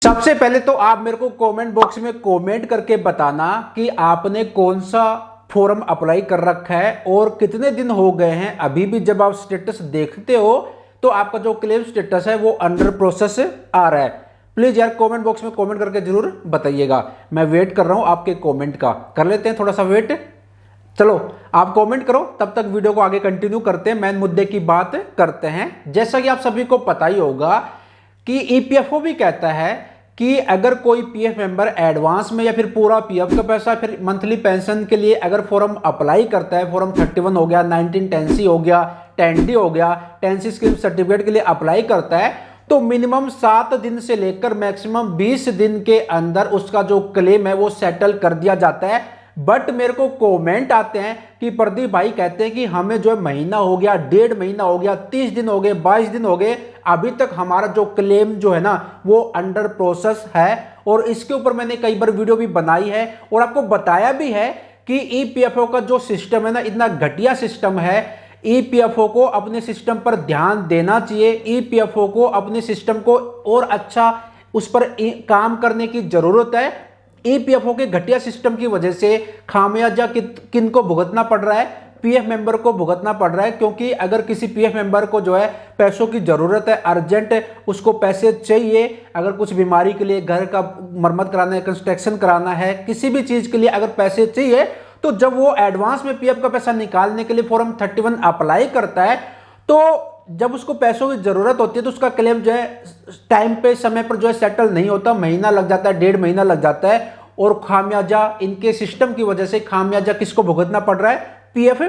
सबसे पहले तो आप मेरे को कमेंट बॉक्स में कमेंट करके बताना कि आपने कौन सा फॉर्म अप्लाई कर रखा है और कितने दिन हो गए हैं। अभी भी जब आप स्टेटस देखते हो तो आपका जो क्लेम स्टेटस है वो अंडर प्रोसेस आ रहा है। प्लीज यार कमेंट बॉक्स में कमेंट करके जरूर बताइएगा, मैं वेट कर रहा हूं आपके कमेंट का। कर लेते हैं थोड़ा सा वेट। चलो आप कमेंट करो, तब तक वीडियो को आगे कंटिन्यू करते हैं, मेन मुद्दे की बात करते हैं। जैसा कि आप सभी को पता ही होगा कि ईपीएफओ भी कहता है कि अगर कोई पीएफ मेंबर एडवांस में या फिर पूरा पीएफ का पैसा फिर मंथली पेंशन के लिए अगर फॉर्म अप्लाई करता है, फॉर्म 31 हो गया, 1910C हो गया, 10D हो गया, 10C स्कीम सर्टिफिकेट के लिए अप्लाई करता है, तो मिनिमम 7 दिन से लेकर मैक्सिमम 20 दिन के अंदर उसका जो क्लेम है वो सेटल कर दिया जाता है। बट मेरे को कमेंट आते हैं कि प्रदीप भाई कहते हैं कि हमें जो है महीना हो गया, 1.5 महीना हो गया, 30 दिन हो गए, 22 दिन हो गए, अभी तक हमारा जो क्लेम जो है ना वो अंडर प्रोसेस है। और इसके ऊपर मैंने कई बार वीडियो भी बनाई है और आपको बताया भी है कि ईपीएफओ का जो सिस्टम है ना इतना घटिया सिस्टम है। ईपीएफओ को अपने सिस्टम पर ध्यान देना चाहिए, ईपीएफओ को अपने सिस्टम को और अच्छा उस पर काम करने की जरूरत है। ईपीएफओ के घटिया सिस्टम की वजह से खामियाजा किन को भुगतना पड़ रहा है? पीएफ मेंबर को भुगतना पड़ रहा है, क्योंकि अगर किसी पीएफ मेंबर को जो है पैसों की जरूरत है, अर्जेंट उसको पैसे चाहिए, अगर कुछ बीमारी के लिए, घर का मरम्मत कराना है, कंस्ट्रक्शन कराना है, किसी भी चीज के लिए अगर पैसे चाहिए, तो जब वो एडवांस में पीएफ का पैसा निकालने के लिए फॉर्म 31 अप्लाई करता है, तो जब उसको पैसों की जरूरत होती है तो उसका क्लेम जो है टाइम पे समय पर जो है सेटल नहीं होता, महीना लग जाता है, 1.5 महीना लग जाता है। और खामियाजा इनके सिस्टम की वजह से खामियाजा किसको भुगतना पड़ रहा है? पीएफ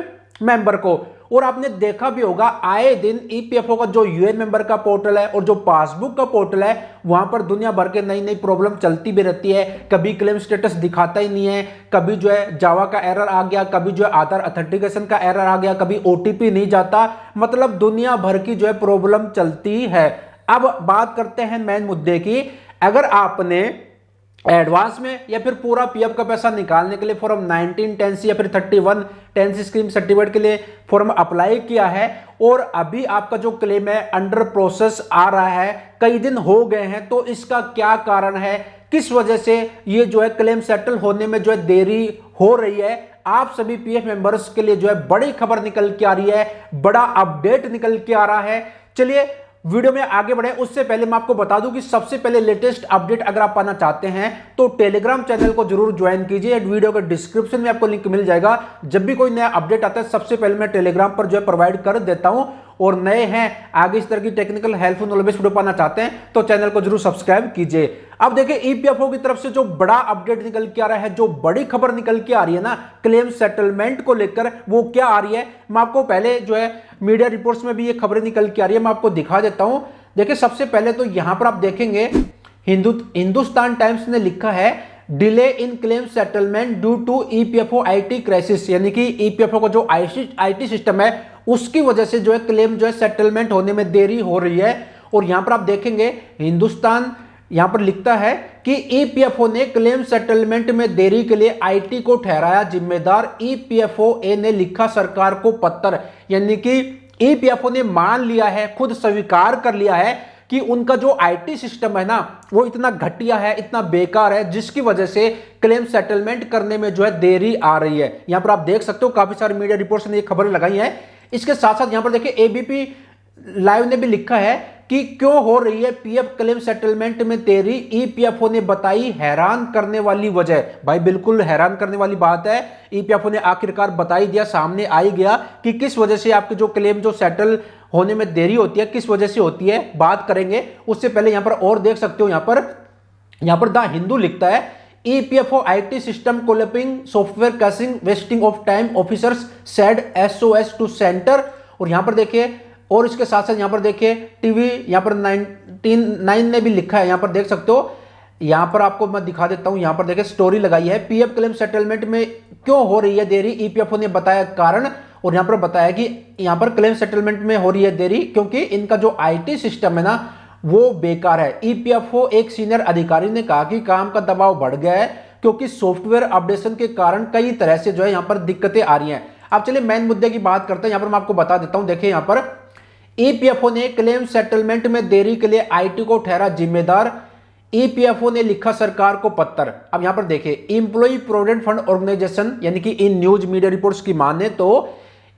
मेंबर को। और आपने देखा भी होगा आए दिन ईपीएफओ का जो यूएन मेंबर का पोर्टल है और जो पासबुक का पोर्टल है वहां पर दुनिया भर के नई नई प्रॉब्लम चलती भी रहती है। कभी क्लेम स्टेटस दिखाता ही नहीं है, कभी जो है जावा का एरर आ गया, कभी जो है आधार अथेंटिकेशन का एरर आ गया, कभी ओटीपी नहीं जाता, मतलब दुनिया भर की जो है प्रॉब्लम चलती है। अब बात करते हैं मेन मुद्दे की। अगर आपने एडवांस में या फिर पूरा पीएफ का पैसा निकालने के लिए फॉर्म 1910C या फिर 3110C स्कीम सर्टिफिकेट के लिए फॉर्म अप्लाई किया है और अभी आपका जो क्लेम है अंडर प्रोसेस आ रहा है, कई दिन हो गए हैं, तो इसका क्या कारण है? किस वजह से ये जो है क्लेम सेटल होने में जो है देरी हो रही है? आप सभी पीएफ मेंबर्स के लिए जो है बड़ी खबर निकल के आ रही है, बड़ा अपडेट निकल के आ रहा है। चलिए वीडियो में आगे बढ़े उससे पहले मैं आपको बता दूं कि सबसे पहले लेटेस्ट अपडेट अगर आप पाना चाहते हैं तो टेलीग्राम चैनल को जरूर ज्वाइन कीजिए। वीडियो के डिस्क्रिप्शन में आपको लिंक मिल जाएगा। जब भी कोई नया अपडेट आता है सबसे पहले मैं टेलीग्राम पर जो है प्रोवाइड कर देता हूं। और नए हैं, आगे इस तरह की टेक्निकल हेल्पफुल नॉलेज वीडियो पाना चाहते हैं तो चैनल को जरूर सब्सक्राइब कीजिए। अब देखिए ईपीएफओ की तरफ से जो बड़ा अपडेट निकल के आ रहा है, जो बड़ी खबर निकल के आ रही है ना क्लेम सेटलमेंट को लेकर, वो क्या आ रही है मैं आपको पहले जो है मीडिया रिपोर्ट्स में भी ये खबरें निकल के आ रही है, मैं आपको दिखा देता हूं। देखिए सबसे पहले तो यहां पर आप देखेंगे हिंदुस्तान टाइम्स ने लिखा है delay in claim settlement due to EPFO IT crisis, यानी कि ईपीएफओ का जो आईटी सिस्टम है उसकी वजह से जो है क्लेम जो है सेटलमेंट होने में देरी हो रही है। और यहां पर आप देखेंगे हिंदुस्तान यहां पर लिखता है कि ईपीएफओ ने क्लेम सेटलमेंट में देरी के लिए आईटी को ठहराया जिम्मेदार, ईपीएफओ ने लिखा सरकार को पत्र, यानी कि ईपीएफओ ने मान लिया है, खुद स्वीकार कर लिया है कि उनका जो आईटी सिस्टम है ना वो इतना घटिया है, इतना बेकार है, जिसकी वजह से क्लेम सेटलमेंट करने में जो है देरी आ रही है। यहां पर आप देख सकते हो काफी सारे मीडिया रिपोर्ट्स ने ये खबरें लगाई हैं। इसके साथ साथ यहां पर देखिए एबीपी लाइव ने भी लिखा है कि क्यों हो रही है पीएफ क्लेम सेटलमेंट में देरी, ईपीएफओ ने बताई हैरान करने वाली वजह। भाई बिल्कुल हैरान करने वाली बात है, ईपीएफओ ने आखिरकार बता ही दिया, सामने आ ही गया कि किस वजह से आपके जो क्लेम जो सेटल होने में देरी होती है किस वजह से होती है, बात करेंगे। उससे पहले यहां पर और देख सकते हो, यहां पर द हिंदू लिखता है EPFO IT system collapsing software crashing wasting of time officers said SOS to centre. और यहां पर देखिए, और इसके साथ साथ यहां पर देखिए टीवी यहां पर 99 ने भी लिखा है, यहां पर देख सकते हो। यहां पर आपको मैं दिखा देता हूं, यहां पर देखिए स्टोरी लगाई है पीएफ क्लेम सेटलमेंट में क्यों हो रही है देरी, ईपीएफओ ने बताया कारण। और यहां पर बताया कि यहां पर क्लेम सेटलमेंट में हो रही है देरी क्योंकि इनका जो आईटी सिस्टम है ना वो बेकार है। ईपीएफओ एक सीनियर अधिकारी ने कहा कि काम का दबाव बढ़ गया है क्योंकि सॉफ्टवेयर अपडेशन के कारण कई तरह से जो है यहां पर दिक्कतें आ रही हैं। अब चलिए मेन मुद्दे की बात करते हैं। यहां पर मैं आपको बता देता हूं, देखिए यहां पर ईपीएफओ ने क्लेम सेटलमेंट में देरी के लिए आईटी को ठहरा जिम्मेदार, ईपीएफओ ने लिखा सरकार को पत्र। अब यहां पर देखिए, एम्प्लॉय प्रोविडेंट फंड ऑर्गेनाइजेशन यानी कि इन न्यूज मीडिया रिपोर्ट्स की माने तो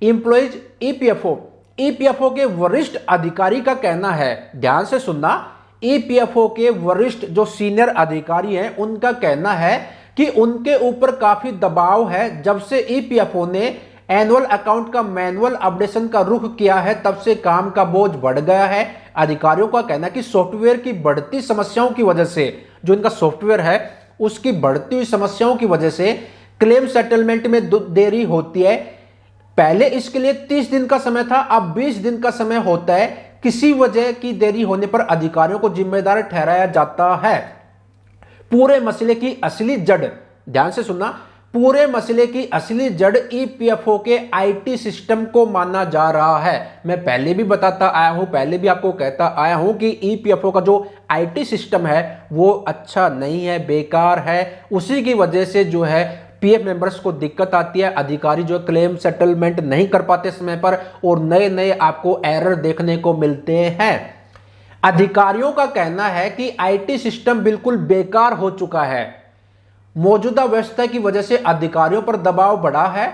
एम्प्लॉयज ईपीएफओ के वरिष्ठ अधिकारी का कहना है, ध्यान से सुनना, ईपीएफओ के वरिष्ठ जो सीनियर अधिकारी हैं उनका कहना है कि उनके ऊपर काफी दबाव है। जब से ईपीएफओ ने एनुअल अकाउंट का मैनुअल अपडेशन का रुख किया है तब से काम का बोझ बढ़ गया है। अधिकारियों का कहना है कि सॉफ्टवेयर की बढ़ती समस्याओं की वजह से, जो इनका सॉफ्टवेयर है उसकी बढ़ती हुई समस्याओं की वजह से क्लेम सेटलमेंट में देरी होती है। पहले इसके लिए 30 दिन का समय था, अब 20 दिन का समय होता है। किसी वजह की देरी होने पर अधिकारियों को जिम्मेदार ठहराया जाता है। पूरे मसले की असली जड़, ध्यान से सुनना, पूरे मसले की असली जड़ ईपीएफओ के आईटी सिस्टम को माना जा रहा है। मैं पहले भी बताता आया हूं, पहले भी आपको कहता आया हूं कि ईपीएफओ का जो आईटी सिस्टम है वो अच्छा नहीं है, बेकार है। उसी की वजह से जो है पीएफ मेंबर्स को दिक्कत आती है, अधिकारी जो क्लेम सेटलमेंट नहीं कर पाते समय पर और नए नए आपको एरर देखने को मिलते हैं। अधिकारियों का कहना है कि आईटी सिस्टम बिल्कुल बेकार हो चुका है। मौजूदा व्यवस्था की वजह से अधिकारियों पर दबाव बढ़ा है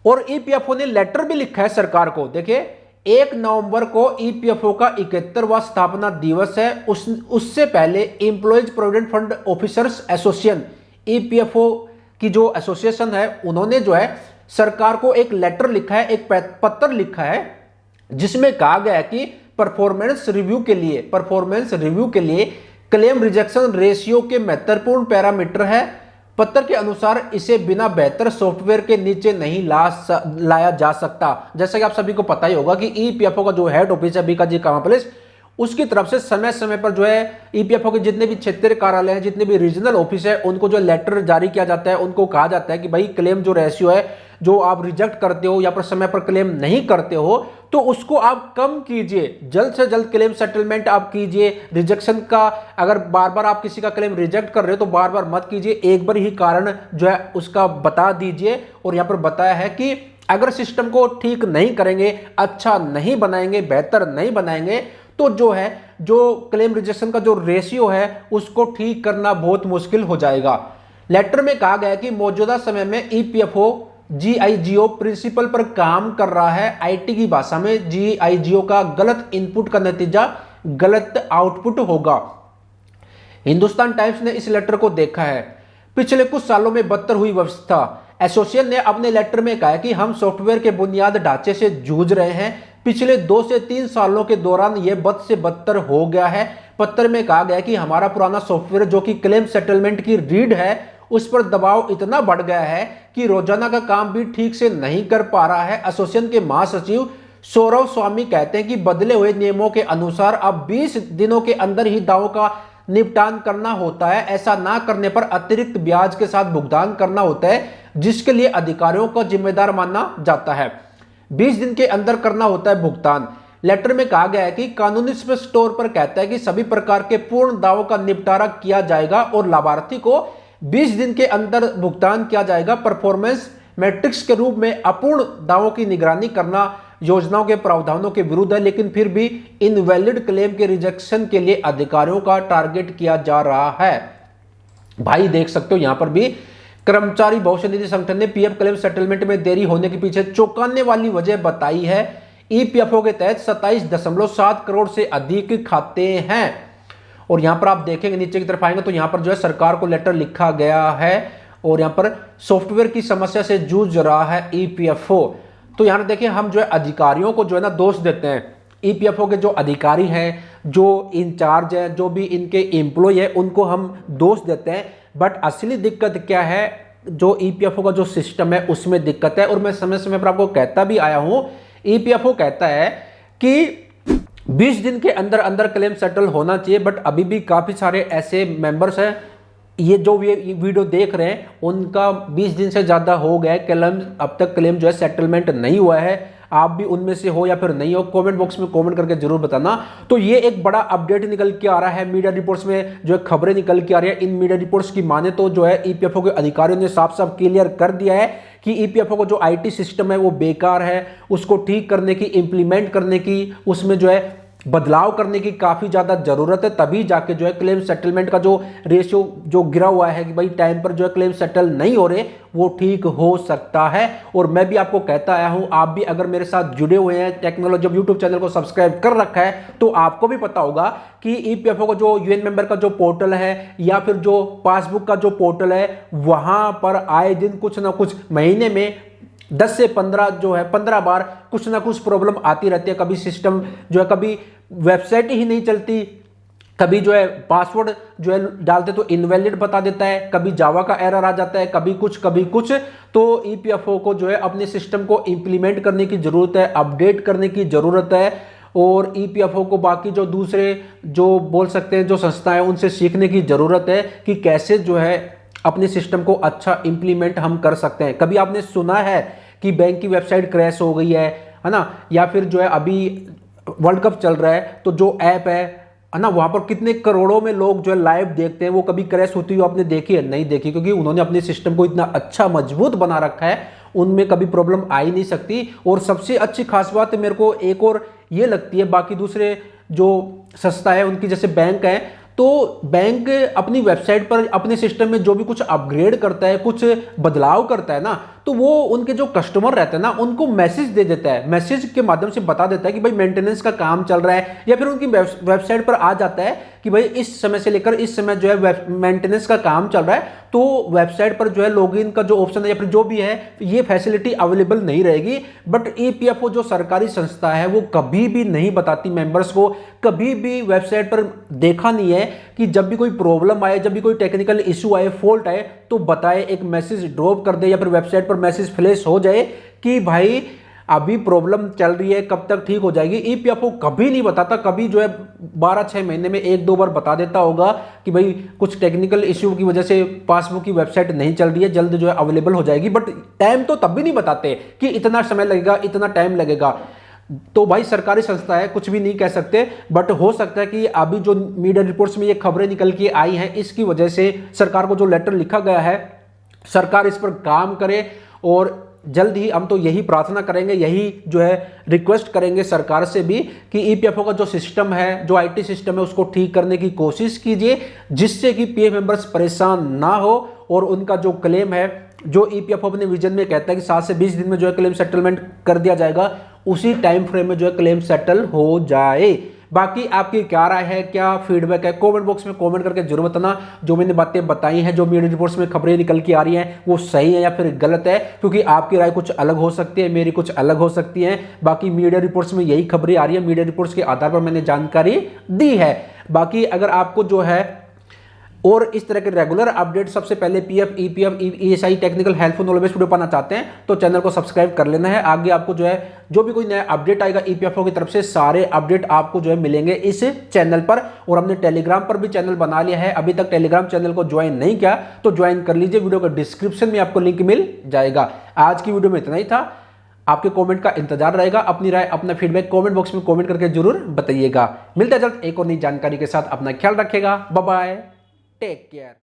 और ईपीएफओ ने लेटर भी लिखा है सरकार को। देखिए, 1 नवंबर को ईपीएफओ का 71वां स्थापना दिवस है। उससे पहले employees provident fund officers association, EPFO की जो एसोसिएशन है, उन्होंने जो है सरकार को एक लेटर लिखा है, एक पत्र लिखा है जिसमें कहा गया है कि परफॉर्मेंस रिव्यू के लिए क्लेम रिजेक्शन रेशियो के महत्वपूर्ण पैरामीटर है। पत्र के अनुसार इसे बिना बेहतर सॉफ्टवेयर के नीचे नहीं लाया जा सकता। जैसा कि आप सभी को पता ही होगा कि ईपीएफओ का जो हेड ऑफिस है बीकाजी कामाप्लिस, उसकी तरफ से समय समय पर जो है ईपीएफओ के जितने भी क्षेत्रीय कार्यालय हैं, जितने भी रीजनल ऑफिस है, उनको जो लेटर जारी किया जाता है, उनको कहा जाता है कि भाई क्लेम जो रेशियो है जो आप रिजेक्ट करते हो या पर समय पर क्लेम नहीं करते हो तो उसको आप कम कीजिए, जल्द से जल्द क्लेम सेटलमेंट आप कीजिए। रिजेक्शन का अगर बार बार आप किसी का क्लेम रिजेक्ट कर रहे हो तो बार बार मत कीजिए, एक बार ही कारण जो है उसका बता दीजिए। और यहां पर बताया है कि अगर सिस्टम को ठीक नहीं करेंगे, अच्छा नहीं बनाएंगे, बेहतर नहीं बनाएंगे तो जो है जो क्लेम रिजेक्शन का जो रेशियो है उसको ठीक करना बहुत मुश्किल हो जाएगा। लेटर में कहा गया कि मौजूदा समय में ईपीएफओ जीआईजीओ प्रिंसिपल पर काम कर रहा है। आईटी की भाषा में जीआईजीओ का गलत इनपुट का नतीजा गलत आउटपुट होगा। हिंदुस्तान टाइम्स ने इस लेटर को देखा है। पिछले कुछ सालों में बदतर हुई व्यवस्था। एसोसिएशन ने अपने लेटर में कहा कि हम सॉफ्टवेयर के बुनियाद ढांचे से जूझ रहे हैं। पिछले 2 से 3 सालों के दौरान यह बद से बदतर हो गया है। पत्र में कहा गया कि हमारा पुराना सॉफ्टवेयर जो कि क्लेम सेटलमेंट की रीड है उस पर दबाव इतना बढ़ गया है कि रोजाना का काम भी ठीक से नहीं कर पा रहा है। एसोसिएशन के महासचिव सौरव स्वामी कहते हैं कि बदले हुए नियमों के अनुसार अब 20 दिनों के अंदर ही दावों का निपटान करना होता है। ऐसा ना करने पर अतिरिक्त ब्याज के साथ भुगतान करना होता है, जिसके लिए अधिकारियों को जिम्मेदार माना जाता है। 20 दिन के अंदर करना होता है भुगतान। लेटर में कहा गया है कि कानूनी स्पष्ट तौर पर कहता है कि सभी प्रकार के पूर्ण दावों का निपटारा किया जाएगा और लाभार्थी को 20 दिन के अंदर भुगतान किया जाएगा। परफॉर्मेंस मैट्रिक्स के रूप में अपूर्ण दावों की निगरानी करना योजनाओं के प्रावधानों के विरुद्ध है, लेकिन फिर भी इनवैलिड क्लेम के रिजेक्शन के लिए अधिकारियों का टारगेट किया जा रहा है। भाई देख सकते हो यहां पर भी कर्मचारी भविष्य निधि संगठन ने पीएफ क्लेम सेटलमेंट में देरी होने के पीछे चौंकाने वाली वजह बताई है। ईपीएफओ के तहत 27.7 करोड़ से अधिक खाते हैं। और यहां पर आप देखेंगे नीचे की तरफ आएंगे तो यहां पर जो है सरकार को लेटर लिखा गया है और यहां पर सॉफ्टवेयर की समस्या से जूझ रहा है ईपीएफओ। तो यहां देखिए हम जो है अधिकारियों को जो है ना दोष देते हैं। ईपीएफओ के जो अधिकारी हैं, जो इंचार्ज है, जो भी इनके एम्प्लॉय है, उनको हम दोष देते हैं। बट असली दिक्कत क्या है, जो ईपीएफओ का जो सिस्टम है उसमें दिक्कत है। और मैं समय समय पर आपको कहता भी आया हूं, ईपीएफओ कहता है कि 20 दिन के अंदर अंदर क्लेम सेटल होना चाहिए, बट अभी भी काफी सारे ऐसे मेंबर्स हैं, ये जो वीडियो देख रहे हैं उनका 20 दिन से ज्यादा हो गया है, क्लेम अब तक क्लेम जो है सेटलमेंट नहीं हुआ है। आप भी उनमें से हो या फिर नहीं हो, कमेंट बॉक्स में कमेंट करके जरूर बताना। तो ये एक बड़ा अपडेट निकल के आ रहा है, मीडिया रिपोर्ट्स में जो है खबरें निकल के आ रही है। इन मीडिया रिपोर्ट्स की माने तो जो है ईपीएफओ के अधिकारियों ने साफ साफ क्लियर कर दिया है कि ईपीएफओ का जो आईटी सिस्टम है वो बेकार है, उसको ठीक करने की, इंप्लीमेंट करने की, उसमें जो है बदलाव करने की काफ़ी ज़्यादा ज़रूरत है, तभी जाके जो है क्लेम सेटलमेंट का जो रेशियो जो गिरा हुआ है कि भाई टाइम पर जो है क्लेम सेटल नहीं हो रहे, वो ठीक हो सकता है। और मैं भी आपको कहता आया हूं, आप भी अगर मेरे साथ जुड़े हुए हैं, टेक्नोलॉजी यूट्यूब चैनल को सब्सक्राइब कर रखा है, तो आपको भी पता होगा कि ईपीएफओ का जो यूएन मेंबर का जो पोर्टल है या फिर जो पासबुक का जो पोर्टल है, वहां पर आए दिन कुछ ना कुछ महीने में 10 से 15 जो है 15 बार कुछ ना कुछ प्रॉब्लम आती रहती है। कभी सिस्टम जो है, कभी वेबसाइट ही नहीं चलती, कभी जो है पासवर्ड जो है डालते तो इनवैलिड बता देता है, कभी जावा का एरर आ जाता है, कभी कुछ। तो ईपीएफओ को जो है अपने सिस्टम को इंप्लीमेंट करने की जरूरत है, अपडेट करने की जरूरत है। और ईपीएफओ को बाकी जो दूसरे जो बोल सकते हैं जो संस्थाएं, उनसे सीखने की जरूरत है कि कैसे जो है अपने सिस्टम को अच्छा इंप्लीमेंट हम कर सकते हैं। कभी आपने सुना है कि बैंक की वेबसाइट क्रैश हो गई है ना, या फिर जो है अभी वर्ल्ड कप चल रहा है तो जो ऐप है ना, वहां पर कितने करोड़ों में लोग जो है लाइव देखते हैं, वो कभी क्रैश होती हुई आपने देखी है? नहीं देखी, क्योंकि उन्होंने अपने सिस्टम को इतना अच्छा मजबूत बना रखा है, उनमें कभी प्रॉब्लम आ ही नहीं सकती। और सबसे अच्छी खास बात मेरे को एक और ये लगती है, बाकी दूसरे जो संस्था है उनकी, जैसे बैंक है, तो बैंक अपनी वेबसाइट पर अपने सिस्टम में जो भी कुछ अपग्रेड करता है, कुछ बदलाव करता है ना, तो वो उनके जो कस्टमर रहते हैं ना, उनको मैसेज दे देता है, मैसेज के माध्यम से बता देता है कि भाई मेंटेनेंस का काम चल रहा है, या फिर उनकी वेबसाइट पर आ जाता है कि भाई इस समय से लेकर इस समय जो है मेंटेनेंस का काम चल रहा है, तो वेबसाइट पर जो है लॉगिन का जो ऑप्शन है या फिर जो भी है, ये फैसिलिटी अवेलेबल नहीं रहेगी। बट ईपीएफओ जो सरकारी संस्था है, वो कभी भी नहीं बताती मेंबर्स को, कभी भी वेबसाइट पर देखा नहीं है कि जब भी कोई प्रॉब्लम आए, जब भी कोई टेक्निकल इशू आए, फॉल्ट आए, तो बताए, एक मैसेज ड्रॉप कर दे या फिर वेबसाइट पर मैसेज फ्लैश हो जाए कि भाई अभी प्रॉब्लम चल रही है, कब तक ठीक हो जाएगी। ईपीएफओ कभी नहीं बताता, कभी जो है 12-6 महीने में 1-2 बार बता देता होगा कि भाई कुछ टेक्निकल इश्यू की वजह से पासबुक की वेबसाइट नहीं चल रही है, जल्द जो है अवेलेबल हो जाएगी। बट टाइम तो तब भी नहीं बताते कि इतना समय लगेगा, इतना टाइम लगेगा। तो भाई सरकारी संस्था है, कुछ भी नहीं कह सकते। बट हो सकता है कि अभी जो मीडिया रिपोर्ट्स में ये खबरें निकल के आई हैं, इसकी वजह से सरकार को जो लेटर लिखा गया है, सरकार इस पर काम करे। और जल्द ही हम तो यही प्रार्थना करेंगे, यही जो है रिक्वेस्ट करेंगे सरकार से भी कि ईपीएफओ का जो सिस्टम है, जो आईटी सिस्टम है, उसको ठीक करने की कोशिश कीजिए, जिससे कि पीएफ मेंबर्स परेशान ना हो और उनका जो क्लेम है, जो ईपीएफओ अपने विजन में कहता है कि 7 से 20 दिन में जो है क्लेम सेटलमेंट कर दिया जाएगा, उसी टाइम फ्रेम में जो है क्लेम सेटल हो जाए। बाकी आपकी क्या राय है, क्या फीडबैक है, कमेंट बॉक्स में कमेंट करके जरूर बताना। जो मैंने बातें बताई हैं, जो मीडिया रिपोर्ट्स में खबरें निकल के आ रही हैं, वो सही है या फिर गलत है, क्योंकि आपकी राय कुछ अलग हो सकती है, मेरी कुछ अलग हो सकती है। बाकी मीडिया रिपोर्ट्स में यही खबरें आ रही है, मीडिया रिपोर्ट्स के आधार पर मैंने जानकारी दी है। बाकी अगर आपको जो है और इस तरह के रेगुलर अपडेट सबसे पहले PF, EPF, ESI technical helpful knowledge based video पाना चाहते हैं, तो चैनल को सब्सक्राइब कर लेना है। आगे आपको जो है जो भी कोई नया अपडेट आएगा ईपीएफओ की तरफ से, सारे अपडेट आपको जो है मिलेंगे इस चैनल पर। और हमने टेलीग्राम पर भी चैनल बना लिया है, अभी तक टेलीग्राम चैनल को ज्वाइन नहीं किया तो ज्वाइन कर लीजिए, वीडियो के डिस्क्रिप्शन में आपको लिंक मिल जाएगा। आज की वीडियो में इतना ही था, आपके कमेंट का इंतजार रहेगा। अपनी राय, अपना फीडबैक कमेंट बॉक्स में कमेंट करके जरूर बताइएगा। मिलते हैं जल्द एक और नई जानकारी के साथ, अपना ख्याल रखिएगा, बाय बाय, टेक केयर।